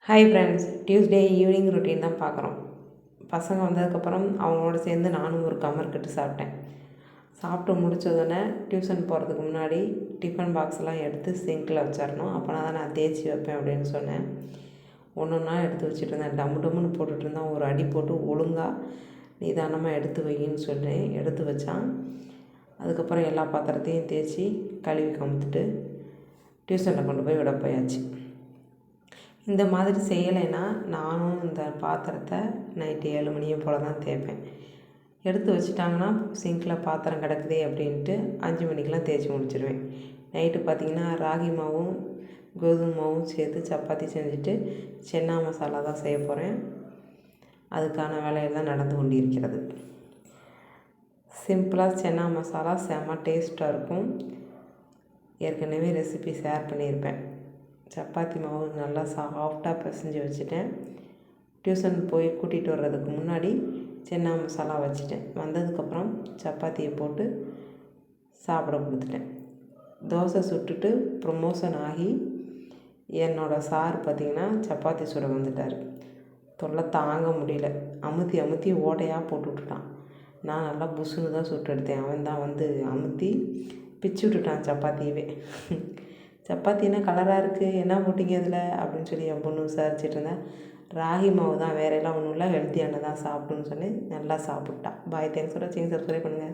Hi friends, Tuesday evening routine தான் பார்க்குறோம். பசங்க வந்ததுக்கப்புறம் அவங்களோட சேர்ந்து நானும் ஒரு கமர்கட்டு சாப்பிட்டேன். சாப்பிட்டு முடித்தோடனே டியூஷன் போகிறதுக்கு முன்னாடி டிஃபன் பாக்ஸ்லாம் எடுத்து சிங்கில் வச்சிடணும். அப்போனா தான் நான் தேய்ச்சி வைப்பேன் அப்படின்னு சொன்னேன். ஒன்று ஒன்றா எடுத்து வச்சுட்டு இருந்தேன். டம்மு டம்முன்னு போட்டுட்டு இருந்தேன். ஒரு அடி போட்டு ஒழுங்காக நிதானமாக எடுத்து வையின்னு சொல்லி எடுத்து வச்சான். அதுக்கப்புறம் எல்லா பாத்திரத்தையும் தேய்ச்சி கழுவி கமுத்துட்டு டியூஷனில் கொண்டு போய் விட போயாச்சு. இந்த மாதிரி செய்யலைன்னா நானும் இந்த பாத்திரத்தை நைட்டு 7 மணியை போல் தான் தேய்ப்பேன். எடுத்து வச்சுட்டாங்கன்னா சிங்கில் பாத்திரம் கிடக்குதே அப்படின்ட்டு 5 மணிக்கெலாம் தேய்ச்சி முடிச்சிடுவேன். நைட்டு பார்த்திங்கன்னா ராகி மாவும் கோதுமை மாவும் சேர்த்து சப்பாத்தி செஞ்சுட்டு சென்னா மசாலா தான் செய்ய போகிறேன். அதுக்கான வேலையெல்லாம் நடந்து கொண்டு இருக்கிறது. சிம்பிளாக சென்னா மசாலா செம்ம டேஸ்ட்டாக இருக்கும். ஏற்கனவே ரெசிபி ஷேர் பண்ணியிருப்பேன். சப்பாத்தி மாவு நல்லா சாஃப்டாக பிசைஞ்சு வச்சுட்டேன். டியூஷன் போய் கூட்டிகிட்டு வர்றதுக்கு முன்னாடி சென்னா மசாலா வச்சுட்டேன். வந்ததுக்கப்புறம் சப்பாத்தியை போட்டு சாப்பிட கொடுத்துட்டேன். தோசை சுட்டுட்டு ப்ரொமோஷன் ஆகி என்னோடய சார் பார்த்திங்கன்னா சப்பாத்தி சுட வந்துட்டார். தொல்லை தாங்க முடியல. அமுத்தி அமுத்தி ஓட்டையாக போட்டு விட்டுட்டான். நான் நல்லா புஷ்ஷுன்னு தான் சுட்டு எடுத்தேன். அவன் தான் வந்து அமுத்தி பிச்சு விட்டுட்டான் சப்பாத்தியவே. சப்பாத்தினா கலராக இருக்குது, என்ன போட்டிங்க இதில் அப்படின்னு சொல்லி என் பொண்ணு விசாரிச்சுட்டு இருந்தேன். ராகி மாவு தான், வேறு எல்லாம் ஒன்றும் இல்லை, ஹெல்த்தியானதான் சாப்பிடுன்னு சொல்லி நல்லா சாப்பிட்டா. பாய், தேங்க்ஸ் ஃபார் வாட்சிங். சப்ஸ்கிரைப் பண்ணுங்கள்.